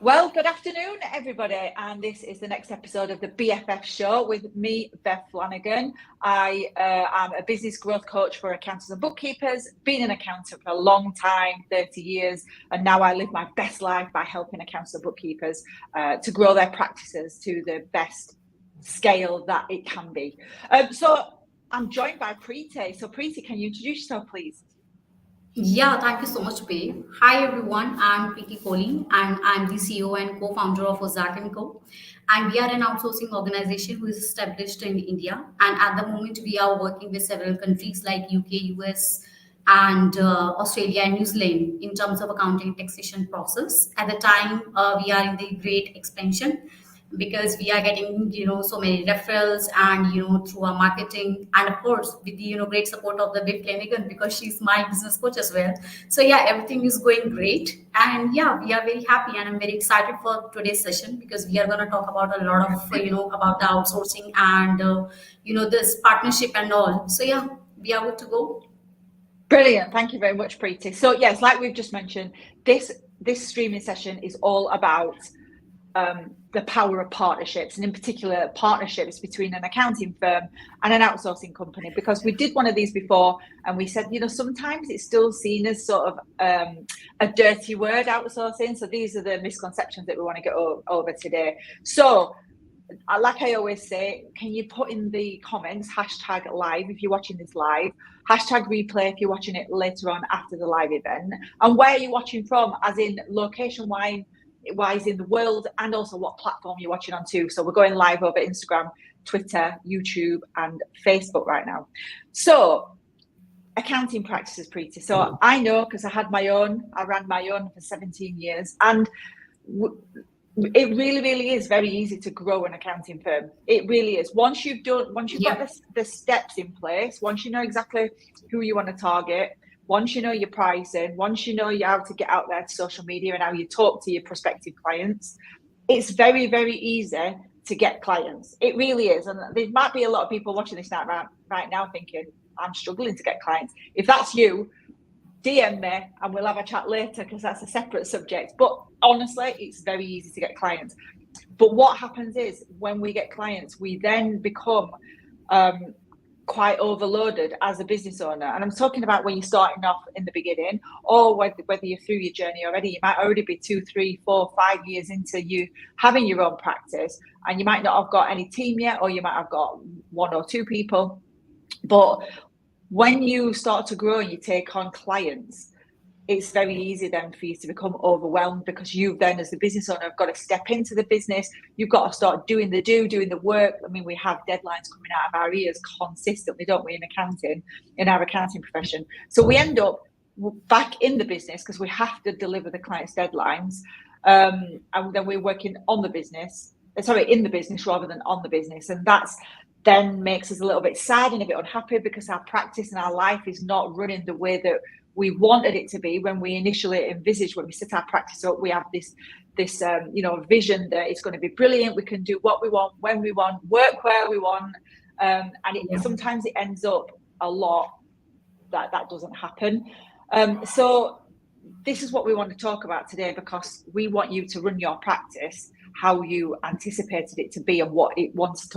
Well, good afternoon, everybody, and this is the next episode of the BFF show with me, Beth Flanagan. I am a business growth coach for accountants and bookkeepers, been an accountant for a long time, 30 years, and now I live my best life by helping accountants and bookkeepers to grow their practices to the best scale that it can be. So I'm joined by Preeti. So Preeti, can you introduce yourself, please? Yeah, thank you so much, Babe. Hi, everyone. I'm Preeti Kohli, and I'm the CEO and co-founder of Ozark and Co. And we are an outsourcing organization who is established in India. And at the moment, we are working with several countries like UK, US, and Australia and New Zealand in terms of accounting and taxation process. At the time, we are in the great expansion because we are getting so many referrals and through our marketing, and of course with the great support of the big Flanagan because she's my business coach as well. So yeah, everything is going great, and yeah, we are very happy, and I'm very excited for today's session because we are going to talk about a lot of about the outsourcing and this partnership and all. So yeah, we are good to go. Brilliant. Thank you very much, Preeti. So yes, like we've just mentioned, this streaming session is all about the power of partnerships, and in particular partnerships between an accounting firm and an outsourcing company, because we did one of these before and we said, sometimes it's still seen as sort of a dirty word, outsourcing. So these are the misconceptions that we want to get over today. So like I always say, can you put in the comments #live if you're watching this live, #replay if you're watching it later on after the live event, and where you're watching from, as in location wise in the world, and also what platform you're watching on too. So we're going live over Instagram, Twitter, YouTube, and Facebook right now. So accounting practices, Preeti. So I know because I ran my own for 17 years, and it really is very easy to grow an accounting firm. It really is. Once you've got the steps in place, once you know exactly who you want to target, once you know your pricing, once you know how to get out there to social media and how you talk to your prospective clients, it's very, very easy to get clients. It really is. And there might be a lot of people watching this right now thinking, I'm struggling to get clients. If that's you, DM me and we'll have a chat later, because that's a separate subject. But honestly, it's very easy to get clients. But what happens is when we get clients, we then become quite overloaded as a business owner. And I'm talking about when you're starting off in the beginning, or whether you're through your journey already. You might already be 2, 3, 4, 5 years into you having your own practice, and you might not have got any team yet, or you might have got 1 or 2 people. But when you start to grow and you take on clients, it's very easy then for you to become overwhelmed, because you then, as the business owner, have got to step into the business. You've got to start doing the work. I mean, we have deadlines coming out of our ears consistently, don't we, in our accounting profession. So we end up back in the business because we have to deliver the client's deadlines. And then we're working in the business rather than on the business. And that's then makes us a little bit sad and a bit unhappy, because our practice and our life is not running the way that we wanted it to be when we initially envisaged, when we set our practice up. We have this vision that it's going to be brilliant. We can do what we want, when we want, work where we want, and sometimes it ends up a lot that doesn't happen. So this is what we want to talk about today, because we want you to run your practice how you anticipated it to be, and what you want it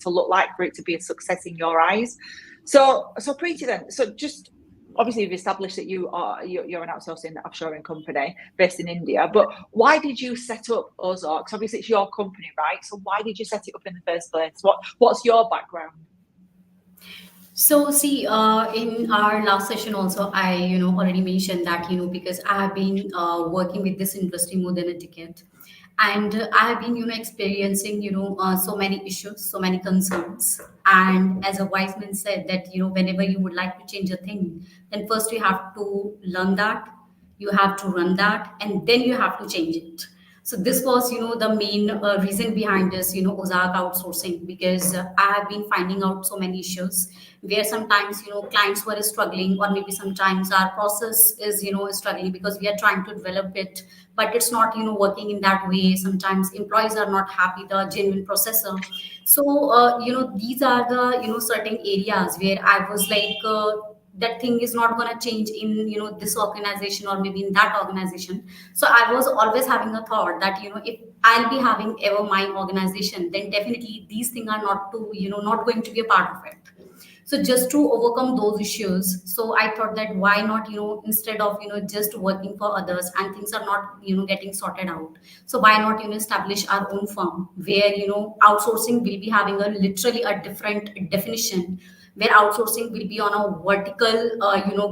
to look like for it to be a success in your eyes. So Preeti, then, so just obviously you've established that you're an outsourcing offshoring company based in India, but why did you set up Ozark? Because obviously it's your company, right? So why did you set it up in the first place? What's your background? So see, in our last session also, I already mentioned that because I have been working with this industry more than a decade, and I have been experiencing so many issues, so many concerns, and as a wise man said that whenever you would like to change a thing, then first you have to learn that, you have to run that, and then you have to change it. So this was, the main reason behind this, Ozark outsourcing, because I have been finding out so many issues where sometimes, clients were struggling, or maybe sometimes our process is, struggling because we are trying to develop it, but it's not, working in that way. Sometimes employees are not happy, the genuine processor. So, these are the, certain areas where I was like, that thing is not going to change in this organization or maybe in that organization. So I was always having a thought that if I'll be having ever my organization, then definitely these things are not to not going to be a part of it. So just to overcome those issues, so I thought that why not instead of just working for others and things are not getting sorted out, so why not establish our own firm where outsourcing will be having a literally a different definition, where outsourcing will be on a vertical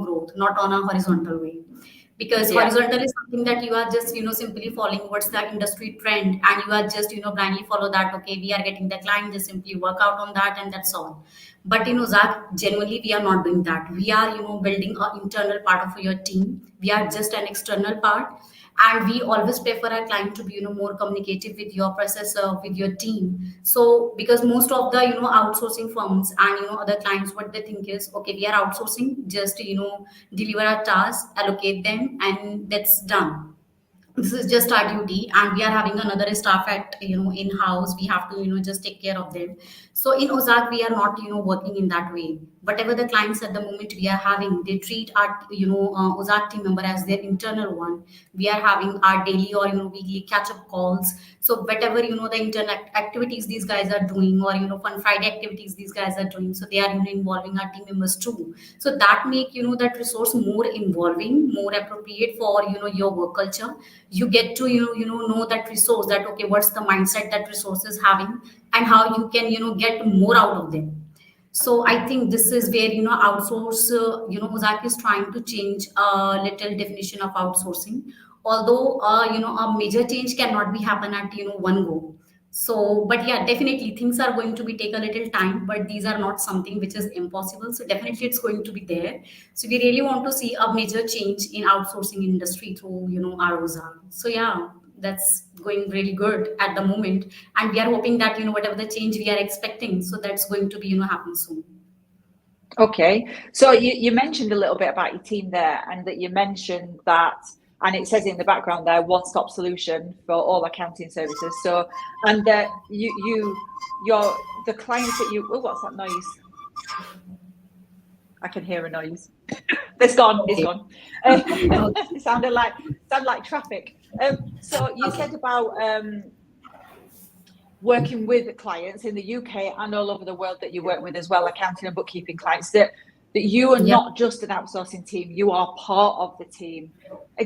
growth, not on a horizontal way. Because Yeah. horizontal is something that you are just simply following what's the industry trend, and you are just blindly follow that. Okay, we are getting the client, just simply work out on that, and that's all. But Zach, genuinely we are not doing that. We are building an internal part of your team. We are just an external part, and we always prefer our client to be more communicative with your processor, with your team. So because most of the outsourcing firms and other clients, what they think is, okay, we are outsourcing, just deliver our tasks, allocate them, and that's done. This is just our duty, and we are having another staff at in house, we have to just take care of them. So in Ozark we are not working in that way. Whatever the clients at the moment we are having, they treat our Ozark team member as their internal one. We are having our daily or weekly catch up calls. So whatever the internal activities these guys are doing, or fun Friday activities these guys are doing, so they are involving our team members too. So that make that resource more involving, more appropriate for your work culture. You get to know that resource, that okay, what's the mindset that resource is having, and how you can get more out of them. So I think this is where outsource, Ozark is trying to change a little definition of outsourcing. Although a major change cannot be happen at one go. So, but yeah, definitely things are going to be take a little time, but these are not something which is impossible. So definitely it's going to be there. So we really want to see a major change in outsourcing industry through our Ozark. So yeah, that's going really good at the moment, and we are hoping that whatever the change we are expecting, so that's going to be happen soon. Okay, so you mentioned a little bit about your team there, and that you mentioned that, and it says in the background there, one-stop solution for all accounting services. So, and that the clients that you, oh, what's that noise? I can hear a noise. It's gone. It's gone. It sounded like traffic. So you said about working with clients in the UK and all over the world that you work with as well, accounting and bookkeeping clients, that you are not just an outsourcing team, you are part of the team.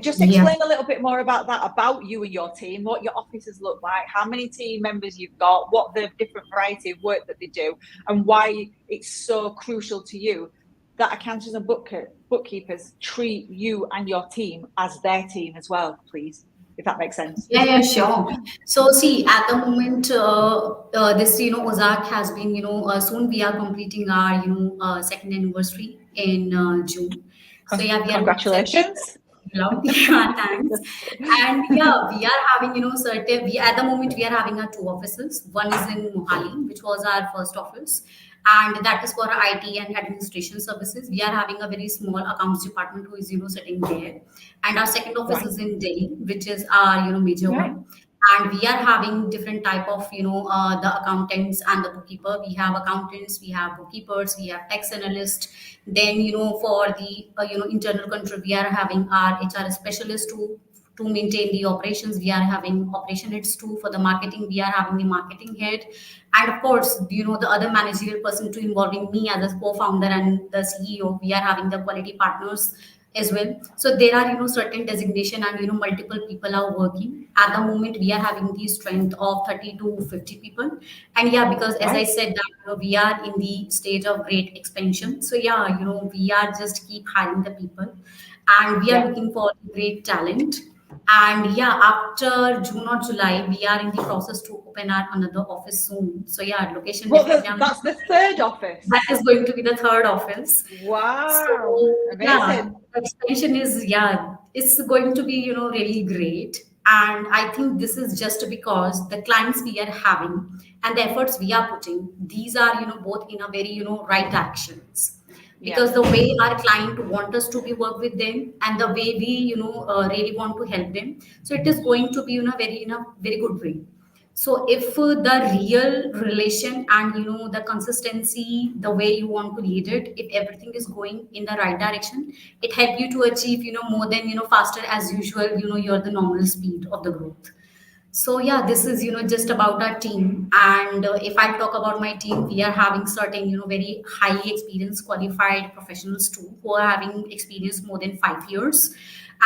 Just explain a little bit more about that, about you and your team, what your offices look like, how many team members you've got, what the different variety of work that they do, and why it's so crucial to you that accountants and bookkeepers treat you and your team as their team as well, please, if that makes sense. Yeah, sure. So see, at the moment, this Ozark has been soon we are completing our second anniversary in June. So yeah, we are Congratulations. yeah, thanks. And yeah, we are having certain. We at the moment we are having our two offices. One is in Mohali, which was our first office, and that is for our IT and administration services. We are having a very small accounts department who is sitting there, and our second office is in Delhi, which is our major one. And we are having different type of the accountants and the bookkeeper. We have accountants, we have bookkeepers, we have tax analysts. Then for the internal control, we are having our HR specialist to maintain the operations. We are having operation heads too. For the marketing, we are having the marketing head, and of course the other managerial person to involving me as a co-founder and the CEO. We are having the quality partners as well. So there are certain designation, and multiple people are working at the moment. We are having the strength of 30 to 50 people. And yeah, because as I said that we are in the stage of great expansion. So yeah, we are just keep hiring the people, and we are looking for great talent. And yeah, after June or July, we are in the process to open our another office soon. So yeah, location. Well, that's the third office. That is going to be the third office. Wow! So, amazing. Yeah, expansion is it's going to be really great. And I think this is just because the clients we are having and the efforts we are putting, these are both in a very right actions, because the way our client want us to be work with them, and the way we really want to help them, so it is going to be in a very good way. So if the real relation and the consistency, the way you want to lead it, if everything is going in the right direction, it help you to achieve more than faster as usual. You're the normal speed of the growth. So yeah, this is just about our team. And if I talk about my team, we are having certain very highly experienced qualified professionals too, who are having experience more than 5 years,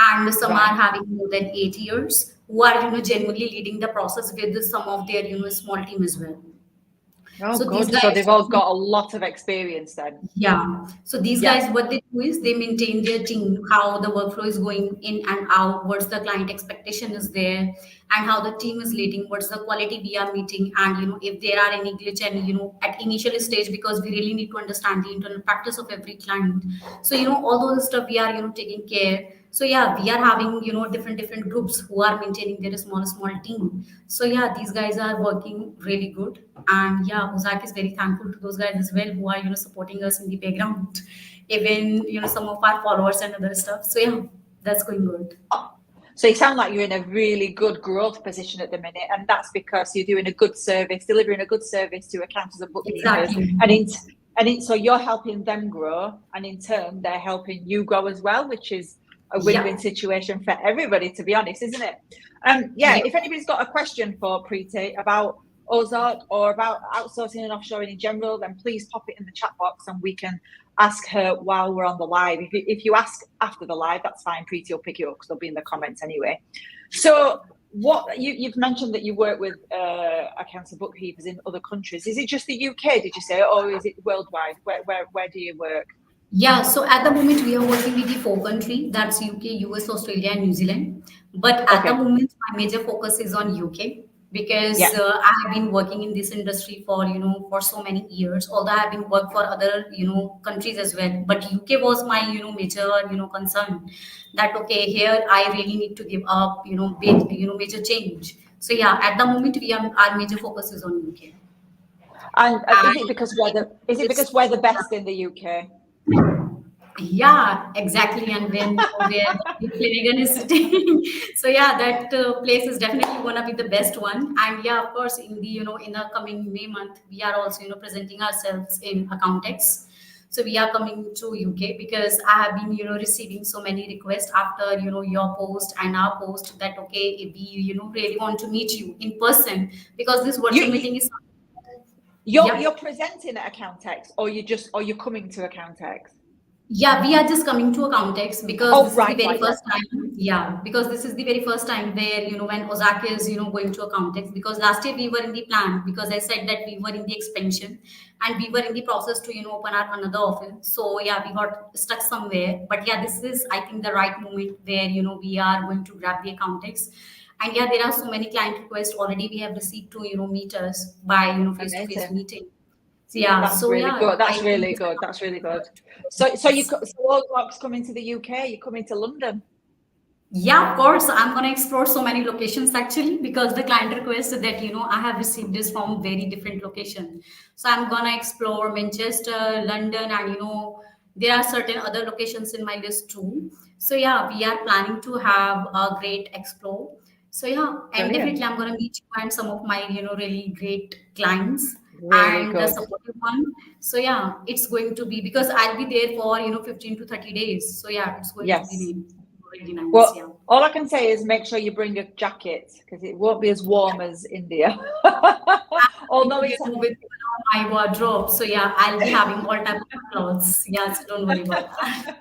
and some are Right. having more than 8 years, who are genuinely leading the process with some of their small team as well. Oh, So these good. So guys, they've all got a lot of experience then. yeah. So these Yeah. guys, what they do is they maintain their team, how the workflow is going in and out, what's the client expectation is there, and how the team is leading, what's the quality we are meeting, and if there are any glitch, and at initial stage, because we really need to understand the internal practice of every client. So all those stuff we are taking care. So yeah, we are having different groups who are maintaining their small team. So yeah, these guys are working really good. And yeah, Ozark is very thankful to those guys as well, who are supporting us in the background, even some of our followers and other stuff. So yeah, that's going good. So you sound like you're in a really good growth position at the minute, and that's because you're doing a good service, delivering a good service to accountants and bookkeepers, Exactly. so you're helping them grow, and in turn they're helping you grow as well, which is a win-win Yeah. situation for everybody, to be honest, isn't it? Yeah. Yeah. If anybody's got a question for Preeti about Ozark or about outsourcing and offshoring in general, then please pop it in the chat box and we can ask her while we're on the live. If you ask after the live, that's fine. Preeti will pick it up because they'll be in the comments anyway. So what you've mentioned that you work with accounts and bookkeepers in other countries. Is it just the UK, did you say, or is it worldwide? Where do you work? Yeah, so at the moment we are working with the four countries, that's UK, US, Australia, and New Zealand. But at the Okay. moment, my major focus is on UK, because Yeah. I have been working in this industry for for so many years. Although I have been worked for other countries as well, but UK was my major concern. That okay, here I really need to give up major change. So yeah, at the moment we are our major focus is on UK. And And is it because we're the best in the UK? yeah, exactly. And when where the Flanagan is sitting, so yeah, that place is definitely gonna be the best one. And yeah, of course, in the in the coming May month, we are also presenting ourselves in Accountex. So we are coming to UK, because I have been receiving so many requests after your post and our post, that okay, if we really want to meet you in person, because this You, virtual you meeting is, you're yep. presenting at Accountex, or you're coming to Accountex? Yeah, we are just coming to Accountex, because Oh, this is the right, very right, right. first time. Yeah, because this is the very first time where, when Ozark is, going to Accountex. Because last year we were in the plan, because I said that we were in the expansion and we were in the process to, open our another office. So yeah, we got stuck somewhere. But yeah, this is, I think, the right moment where, we are going to grab the Accountex. And yeah, there are so many client requests already we have received to, meet us by, face-to-face Amazing. meeting. So yeah, That's so really yeah, good. I That's think really this good. That's really good. So Ozark's coming to the UK. You're coming to London. Yeah, of course. I'm gonna explore so many locations actually, because the client request that I have received is from very different location. So I'm gonna explore Manchester, London, and there are certain other locations in my list too. So yeah, we are planning to have a great explore. So yeah, and Brilliant. definitely I'm gonna meet you and some of my really great clients Really and the good. supportive one. So yeah, it's going to be, because I'll be there for 15 to 30 days. So yeah, it's going to Yes. be really nice. Yeah. Well, all I can say is make sure you bring a jacket because it won't be as warm as India. Need Although to it's with my wardrobe. So yeah, I'll be having all type of clothes. Yeah, so don't worry about that.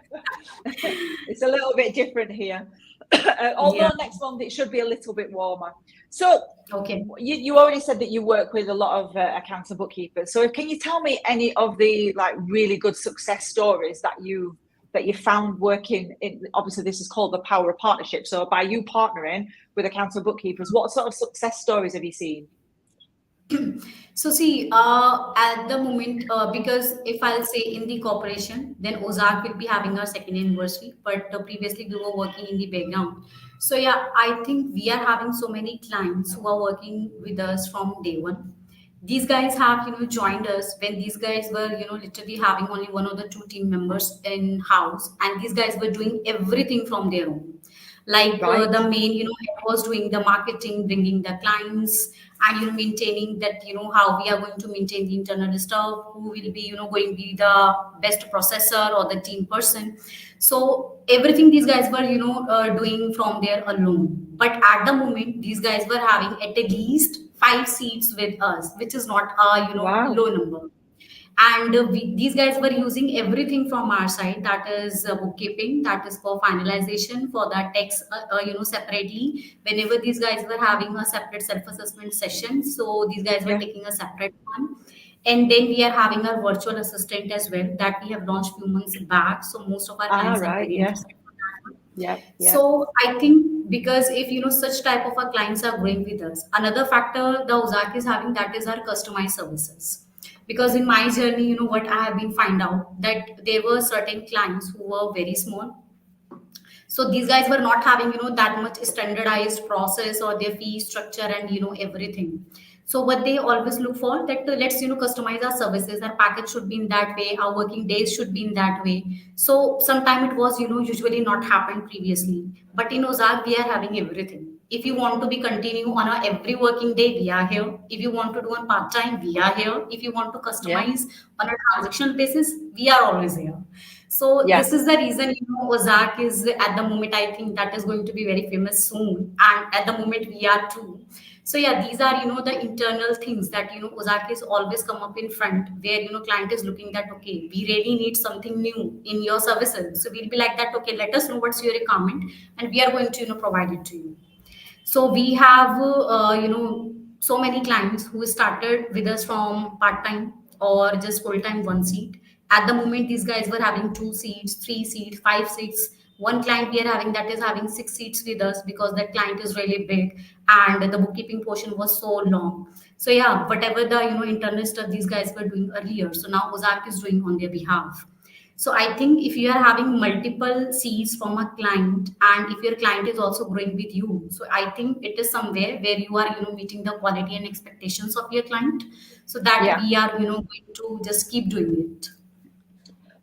it's a little bit different here. Yeah. Although next month it should be a little bit warmer. So Okay. you already said that you work with a lot of accounts and bookkeepers. So can you tell me any of the like really good success stories that you found working in? Obviously, this is called the power of partnership. So by you partnering with accounts and bookkeepers, what sort of success stories have you seen? So see, at the moment, because if I'll say in the corporation, then Ozark will be having our second anniversary. But previously we were working in the background. So yeah, I think we are having so many clients who are working with us from day one. These guys have joined us when these guys were literally having only one or the two team members in house, and these guys were doing everything from their own. Like Right. the main head was doing the marketing, bringing the clients, and maintaining that how we are going to maintain the internal stuff, who will be going to be the best processor or the team person. So everything these guys were doing from there alone. But at the moment these guys were having at least 5 seats with us, which is not a Wow. low number. And these guys were using everything from our side, that is bookkeeping, that is for finalization, for the text separately, whenever these guys were having a separate self-assessment session, so these guys were Yeah. taking a separate one. And then we are having a virtual assistant as well that we have launched few months back, so most of our Ah, clients are right. very Yeah. interested for that one. Yeah. Yeah. So I think because if such type of our clients are growing with us, another factor the Ozark is having, that is our customized services. Because in my journey, what I have been find out that there were certain clients who were very small, so these guys were not having that much standardized process or their fee structure and everything. So what they always look for, that let's customize our services, our package should be in that way, our working days should be in that way. So sometime it was usually not happened previously, but in Ozark we are having everything. If you want to be continue on a every working day, we are here. If you want to do on part time, we are here. If you want to Yeah. customize on a transactional basis, we are always here. So Yeah. this is the reason Ozark is at the moment. I think that is going to be very famous soon, and at the moment we are too. So yeah, these are the internal things that Ozark is always come up in front, where client is looking that okay, we really need something new in your services. So we'll be like that, okay, let us know what's your requirement, and we are going to provide it to you. So we have so many clients who started with us from part time or just full time, 1 seat. At the moment these guys were having 2 seats, 3 seats, 5 seats. One client we are having that is having 6 seats with us, because that client is really big and the bookkeeping portion was so long. So yeah, whatever the internal stuff these guys were doing earlier, so now Ozark is doing on their behalf. So I think if you are having multiple seats from a client, and if your client is also growing with you, so I think it is somewhere where you are meeting the quality and expectations of your client, so that Yeah. we are going to just keep doing it.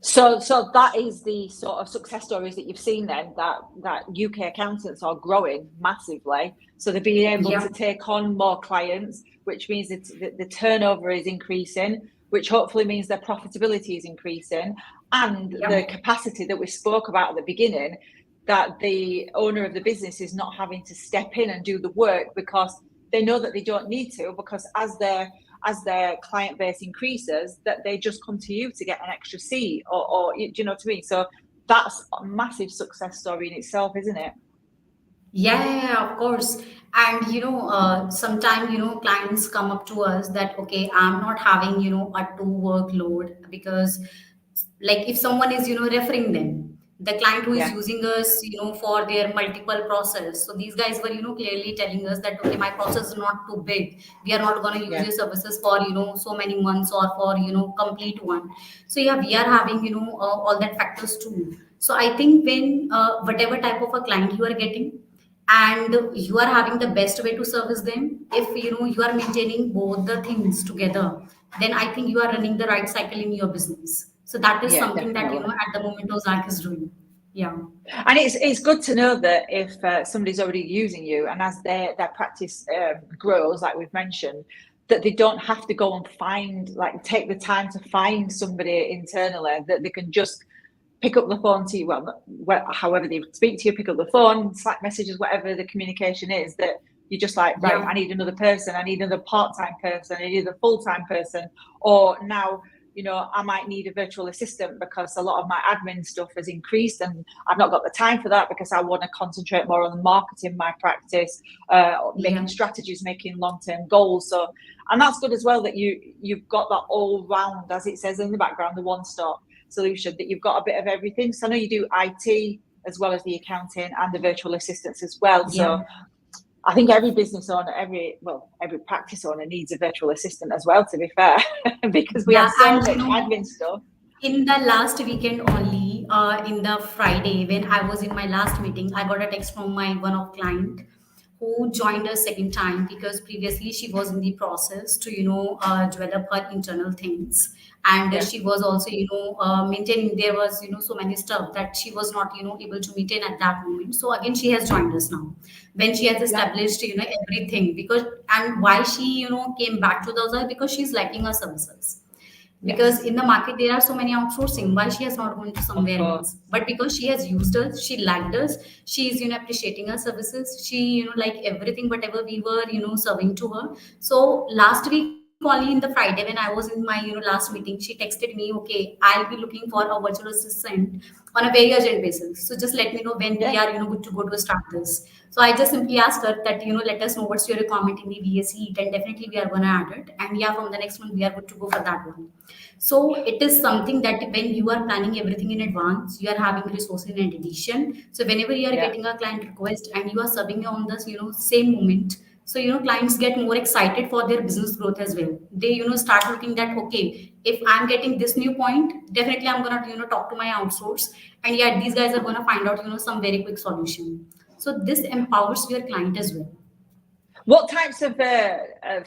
So that is the sort of success stories that you've seen then, that UK accountants are growing massively. So they're being able Yeah, to take on more clients, which means that the turnover is increasing, which hopefully means their profitability is increasing, and yeah. the capacity that we spoke about at the beginning, that the owner of the business is not having to step in and do the work because they know that they don't need to, because as their client base increases, that they just come to you to get an extra seat, or do you know what I mean? So that's a massive success story in itself, isn't it? Yeah, yeah, yeah, of course. And sometimes clients come up to us that okay, I'm not having a two workload, because like if someone is referring them, the client who is Yeah. using us for their multiple process. So these guys were clearly telling us that okay, my process is not too big. We are not going to use Yeah. your services for so many months or for complete one. So yeah, we are having all that factors too. So I think when whatever type of a client you are getting, and you are having the best way to service them, if you are maintaining both the things together, then I think you are running the right cycle in your business. So that is Yeah, something that definitely. at the moment Ozark is doing. Yeah, And it's good to know that if somebody's already using you, and as their practice grows, like we've mentioned, that they don't have to go and take the time to find somebody internally, that they can just pick up the phone to you. Well, however they speak to you, pick up the phone, Slack messages, whatever the communication is, that you're just like, right, yeah, I need another person, I need another part-time person, I need a full-time person, or now, I might need a virtual assistant because a lot of my admin stuff has increased and I've not got the time for that because I want to concentrate more on marketing my practice, yeah. making strategies, making long-term goals. So, and that's good as well, that you've got that all round, as it says in the background, the one-stop solution, that you've got a bit of everything. So I know you do IT as well as the accounting and the virtual assistants as well. So Yeah, I think every business owner, every practice owner needs a virtual assistant as well, to be fair, because we have yeah. so And much admin stuff. in the last weekend only, in the Friday when I was in my last meeting, I got a text from my one of client who joined us second time because previously she was in the process to develop her internal things, and Yeah. she was also maintaining. There was so many stuff that she was not able to maintain at that moment. So again, she has joined us now when she has Yeah. established everything. Because and why she came back to those, because she's liking our services. Because Yes. in the market there are so many outsourcing, why she has not gone to Of somewhere course. else, but because she has used us, she liked us, she is appreciating our services, she like everything whatever we were serving to her. So last week only, in the Friday when I was in my last meeting, she texted me, okay, I'll be looking for a virtual assistant on a very urgent basis, so just let me know when we Yeah. are good to go to start this. So I just simply asked her that let us know what's your requirement in the VAC, and definitely we are going to add it, and yeah, from the next one we are good to go for that one. So it is something that when you are planning everything in advance, you are having resources in addition. So whenever you are Yeah. getting a client request and you are serving on this, same moment. So clients get more excited for their business growth as well. They start looking that, okay, if I'm getting this new point, definitely I'm gonna talk to my outsource, and yeah, these guys are gonna find out some very quick solution. So this empowers your client as well. What types of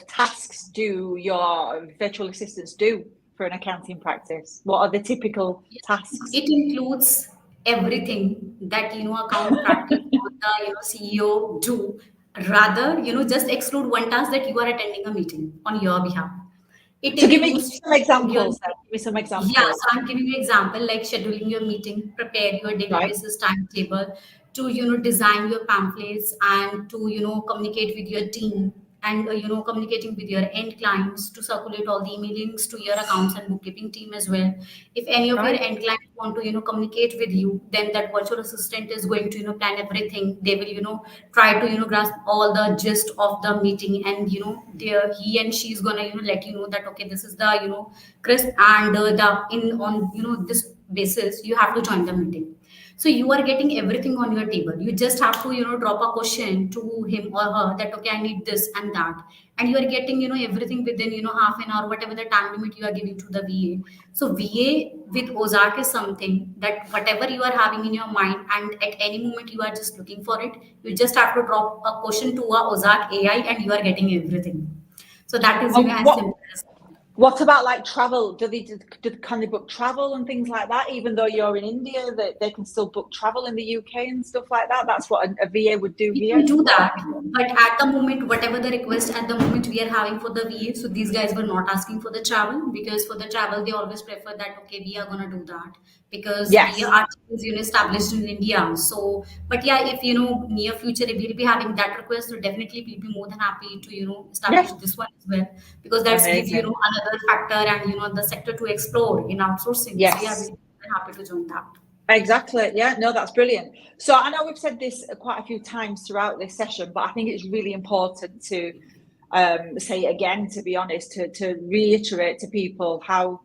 tasks do your virtual assistants do for an accounting practice? What are the typical tasks? It includes everything that account practice or the CEO do. Rather, just exclude one task, that you are attending a meeting on your behalf. It So give me includes some your, examples then. Give me some yeah, examples. so I'm giving you example like scheduling your meeting, prepare your daily Right. basis timetable, to design your pamphlets, and to communicate with your team, and communicating with your end clients, to circulate all the emailings to your accounts and bookkeeping team as well. If any of your Right. end clients want to communicate with you, then that virtual assistant is going to plan everything. They will try to grasp all the gist of the meeting, and he and she is gonna let you know that, okay, this is the crisp, and the in on this basis you have to join the meeting. So you are getting everything on your table. You just have to drop a question to him or her that, okay, I need this and that, and you are getting everything within half an hour, whatever the time limit you are giving to the VA. So VA with Ozark is something that whatever you are having in your mind, and at any moment you are just looking for it, you just have to drop a question to a Ozark AI, and you are getting everything. So that is And as simple as. what about like travel? Can they book travel and things like that? Even though you're in India, that they can still book travel in the UK and stuff like that. That's what a VA would do We here. can do that, but at the moment, whatever the request at the moment we are having for the VA, so these guys were not asking for the travel, because for the travel they always prefer that, okay, we are gonna do that because we Yes. are established in India. So, but yeah, if near future if we'll be having that request, so definitely we'll be more than happy to establish Yeah. this one as well, because that's give Amazing. another factor, and the sector to explore in outsourcing. So yeah, Yes. we'll be more than happy to join that. Exactly. Yeah, no, that's brilliant. So I know we've said this quite a few times throughout this session, but I think it's really important to say it again, to be honest, to reiterate to people how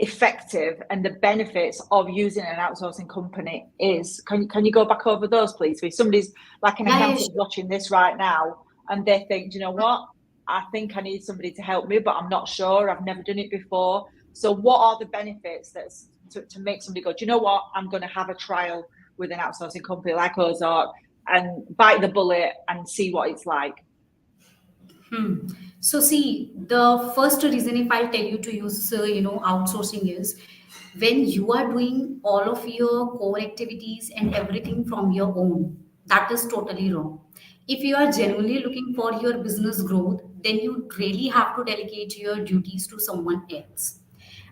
effective and the benefits of using an outsourcing company is. Can you go back over those, please? If somebody's like an Yeah, yeah, accountant sure. watching this right now and they think, "Do you know what? I think I need somebody to help me, but I'm not sure. I've never done it before." So what are the benefits that's to make somebody go, "Do you know what? I'm going to have a trial with an outsourcing company like Ozark and bite the bullet and see what it's like." Hmm. So see, the first reason if I tell you to use outsourcing is when you are doing all of your core activities and everything from your own. That is totally wrong. If you are genuinely looking for your business growth, then you really have to delegate your duties to someone else.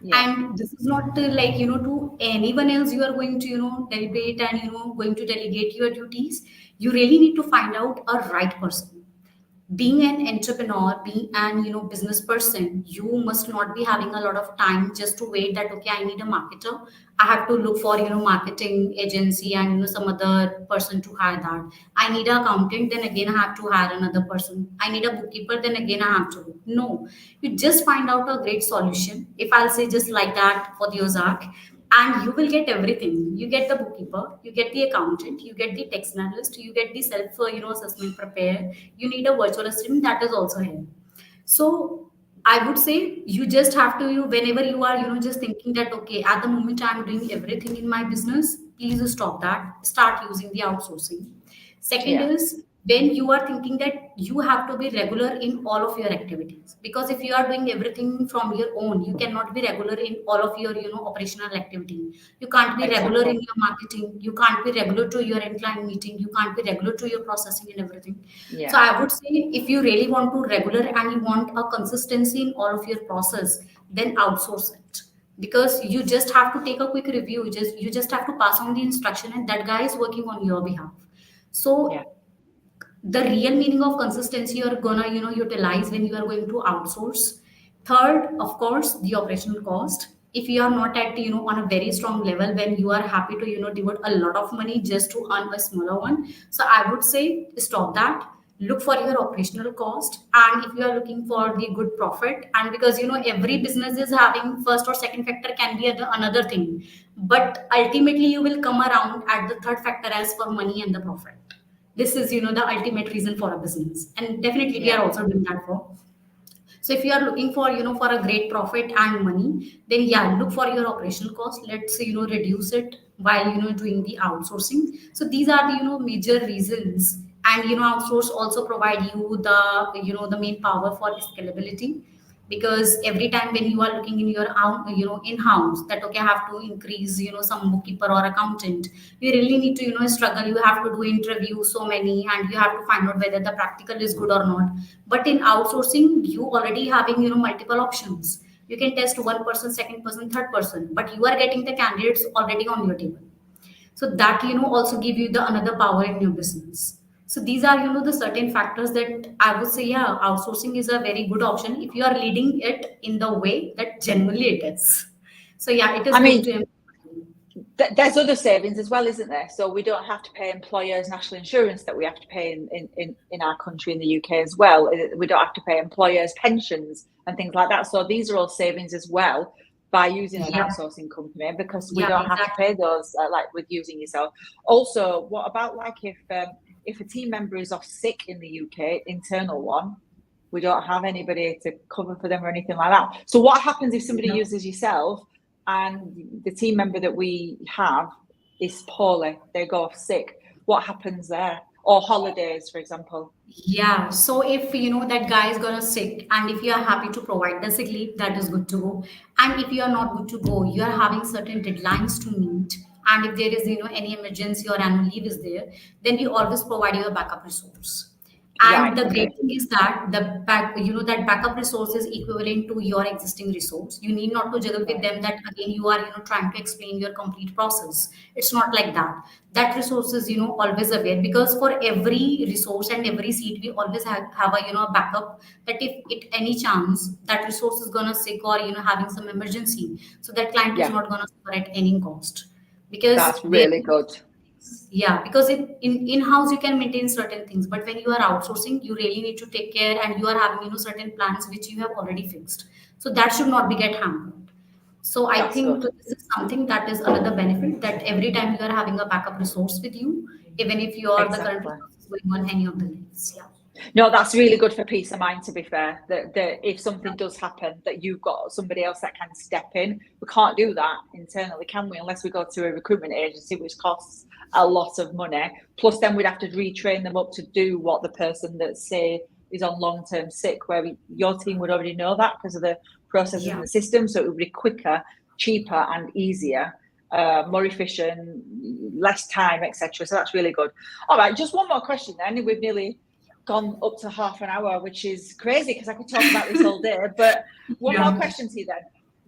Yeah. And this is not like to anyone else you are going to deliberate and going to delegate your duties. You really need to find out a right person. Being an entrepreneur, being an business person, you must not be having a lot of time just to wait that, okay, I need a marketer, I have to look for marketing agency and some other person to hire that. I need an accountant, then again I have to hire another person. I need a bookkeeper, then again I have to. No, you just find out a great solution, if I'll say just like that, for the Ozark, and you will get everything. You get the bookkeeper, you get the accountant, you get the tax analyst, you get the self assessment prepare, you need a virtual assistant that is also here. So I would say you just have to, whenever you are just thinking that, okay, at the moment I'm doing everything in my business, please stop that, start using the outsourcing. Second Yeah. is, when you are thinking that you have to be regular in all of your activities, because if you are doing everything from your own, you cannot be regular in all of your operational activity. You can't be regular Exactly. in your marketing, you can't be regular to your end client meeting, you can't be regular to your processing and everything. So Yeah. I would say, if you really want to regular and you want a consistency in all of your process, then outsource it, because you just have to take a quick review, you just have to pass on the instruction and that guy is working on your behalf. Yeah. So the real meaning of consistency you're gonna utilize when you are going to outsource. Third, of course, the operational cost. If you are not at on a very strong level, when you are happy to devote a lot of money just to earn a smaller one, so I would say stop that. Look for your operational cost, and if you are looking for the good profit, and because every business is having first or second factor can be another thing, but ultimately you will come around at the third factor as for money and the profit. This is the ultimate reason for a business, and definitely we Yeah. are also doing that for. So if you are looking for for a great profit and money, then yeah, look for your operational cost. Let's reduce it while doing the outsourcing. So these are the major reasons. And outsource also provide you the the main power for scalability, because every time when you are looking in your own in house, that okay, I have to increase some bookkeeper or accountant, you really need to struggle. You have to do interview so many, and you have to find out whether the practical is good or not. But in outsourcing, you already having multiple options. You can test one person, second person, third person, but you are getting the candidates already on your table. So that also give you the another power in your business. So these are the certain factors that I would say, yeah, outsourcing is a very good option if you are leading it in the way that genuinely it is. So yeah, it is I good mean, to. there's other savings as well, isn't there? So we don't have to pay employers national insurance that we have to pay in our country, in the UK as well. We don't have to pay employers pensions and things like that. So these are all savings as well by using an Yeah, outsourcing company, because we yeah, don't have to exactly. pay those like with using yourself. Also, what about like if a team member is off sick in the UK, internal one, we don't have anybody to cover for them or anything like that. So what happens if somebody Yeah. uses yourself and the team member that we have is poorly, they go off sick? What happens there? Or holidays, for example. Yeah, so if that guy is gonna sick, and if you are happy to provide the sick leave, that is good to go. And if you are not good to go, you are having certain deadlines to meet, and if there is any emergency or annual leave is there, then we always provide you a backup resource. Right, And the okay. great thing is that that backup resource is equivalent to your existing resource. You need not to juggle with Right. them that again you are trying to explain your complete process. It's not like that. That resource is always aware, because for every resource and every seat we always have a a backup, that if it any chance that resource is gonna sick or having some emergency, so that client is Yeah, not gonna suffer at any cost, because that's there. really good. Yeah, because in house you can maintain certain things, but when you are outsourcing, you really need to take care, and you are having certain plans which you have already fixed. So that should not be get hampered. So I That's think good. this is something that is another benefit, that every time you are having a backup resource with you, even if you are the current Exactly. resource is going on any of the leaves. Yeah. No, that's really good for peace of mind, to be fair. That if something does happen, that you've got somebody else that can step in. We can't do that internally, can we? Unless we go to a recruitment agency, which costs a lot of money. Plus, then we'd have to retrain them up to do what the person that, say, is on long-term sick, where your team would already know that because of the processes in Yeah. the system. So it would be quicker, cheaper, and easier, more efficient, less time, etc. So that's really good. All right, just one more question then. We've nearly gone up to half an hour, which is crazy because I could talk about this all day. But one more Yeah. question to you then.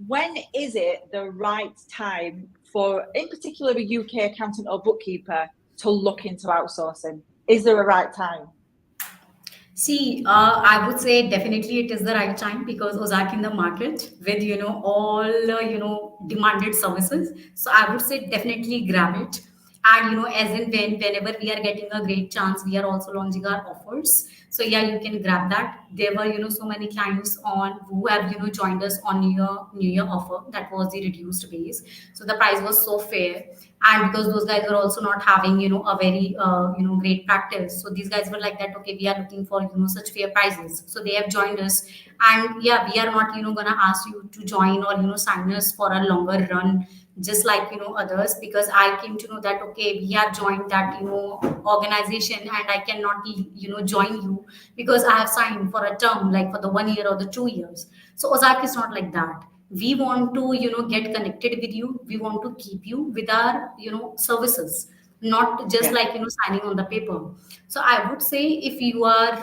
When is it the right time for, in particular, a UK accountant or bookkeeper to look into outsourcing? Is there a right time? See, I would say definitely it is the right time, because Ozark in the market with all demanded services. So I would say definitely grab it. And as in whenever we are getting a great chance, we are also launching our offers. So yeah, you can grab that. There were so many clients on who have joined us on New Year offer, that was the reduced base. So the price was so fair, and because those guys were also not having a very great practice, so these guys were like that, okay, we are looking for such fair prices, so they have joined us. And yeah, we are not gonna ask you to join or sign us for a longer run just like others, because I came to know that okay, we have joined that organization, and I cannot join you because I have signed for a term, like for the 1 year or the 2 years. So Ozark is not like that. We want to get connected with you. We want to keep you with our services, not just Yeah. like signing on the paper. So I would say, if you are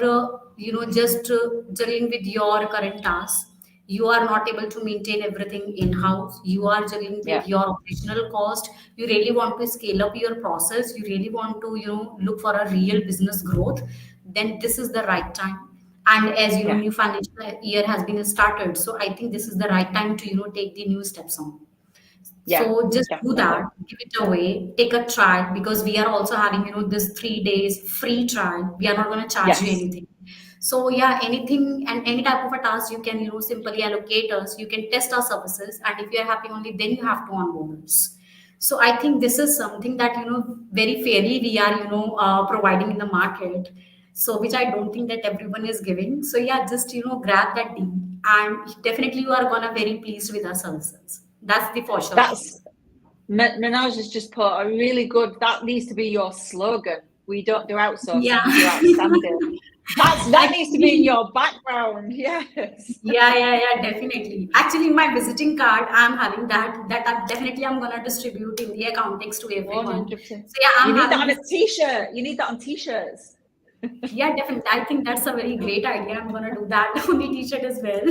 just juggling with your current tasks, you are not able to maintain everything in house, you are juggling Yeah. with your operational cost, you really want to scale up your process, you really want to look for a real business growth, then this is the right time. And as Yeah. new financial year has been started, so I think this is the right time to take the new steps on. Yeah. So just do Definitely. that, give it away, take a trial, because we are also having, this 3 days free trial. We are not going to charge you Yes. anything. So yeah, anything and any type of a task you can, simply allocate us. You can test our services, and if you are happy only, then you have to onboard us. So I think this is something that very fairly we are providing in the market. So which I don't think that everyone is giving. So yeah, just grab that deal, and definitely you are gonna very pleased with our services. That's the for sure thing. That's Manoj has just put a really good, that needs to be your slogan. We don't do outsourcing, Yeah. we do outstanding. That needs to be in Actually, your background. Yes. yeah, definitely. Actually, in my visiting card, I'm having that I definitely I'm gonna distribute in the accountings to everyone. 100%. So yeah, You I'm need that having on a this. t-shirt. You need that on t-shirts. Yeah, definitely. I think that's a very great idea. I'm gonna do that on the t-shirt as well.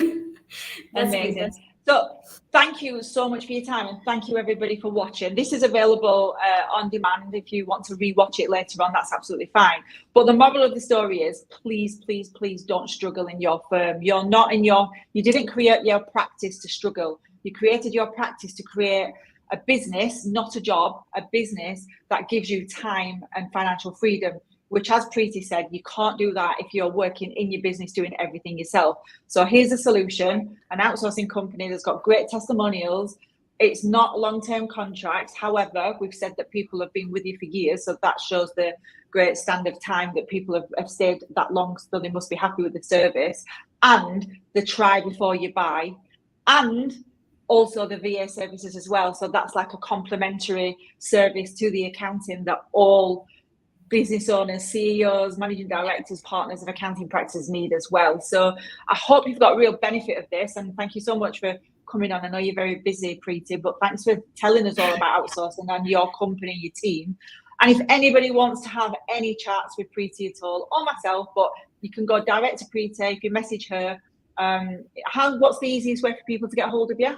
That's great. Amazing. So thank you so much for your time, and thank you everybody for watching. This is available on demand. If you want to rewatch it later on, that's absolutely fine. But the moral of the story is, please, please, please don't struggle in your firm. You didn't create your practice to struggle. You created your practice to create a business, not a job, a business that gives you time and financial freedom, which, as Preeti said, you can't do that if you're working in your business doing everything yourself. So here's a solution, an outsourcing company that's got great testimonials. It's not long-term contracts. However, we've said that people have been with you for years, so that shows the great stand of time that people have stayed that long, so they must be happy with the service. And the try before you buy, and also the VA services as well. So that's like a complementary service to the accounting that all business owners, CEOs, managing directors, partners of accounting practices need as well. So I hope you've got real benefit of this, and thank you so much for coming on. I know you're very busy, Preeti, but thanks for telling us all about outsourcing and your company, your team. And if anybody wants to have any chats with Preeti at all, or myself, but you can go direct to Preeti if you message her. What's the easiest way for people to get a hold of you?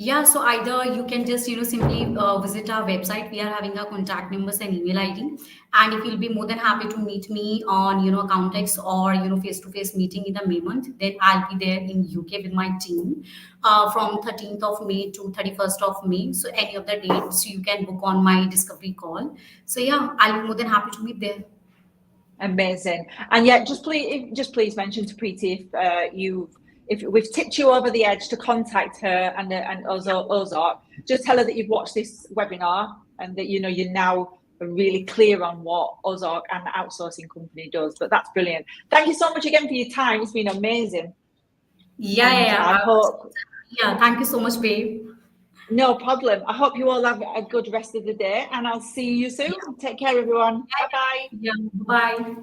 Yeah, so either you can just simply visit our website. We are having our contact numbers and email ID, and if you'll be more than happy to meet me on Accountex or face to face meeting in the May month, then I'll be there in UK with my team from 13th of May to 31st of May. So any of the dates you can book on my discovery call. So yeah, I'll be more than happy to meet there. Amazing. And yeah, just please mention to Preeti if we've tipped you over the edge to contact her and Ozark, just tell her that you've watched this webinar and that you're now really clear on what Ozark and the outsourcing company does. But that's brilliant. Thank you so much again for your time. It's been amazing. Yeah. I hope. Yeah, thank you so much, babe. No problem. I hope you all have a good rest of the day, and I'll see you soon. Yeah, Take care, everyone. Bye-bye. yeah. Bye.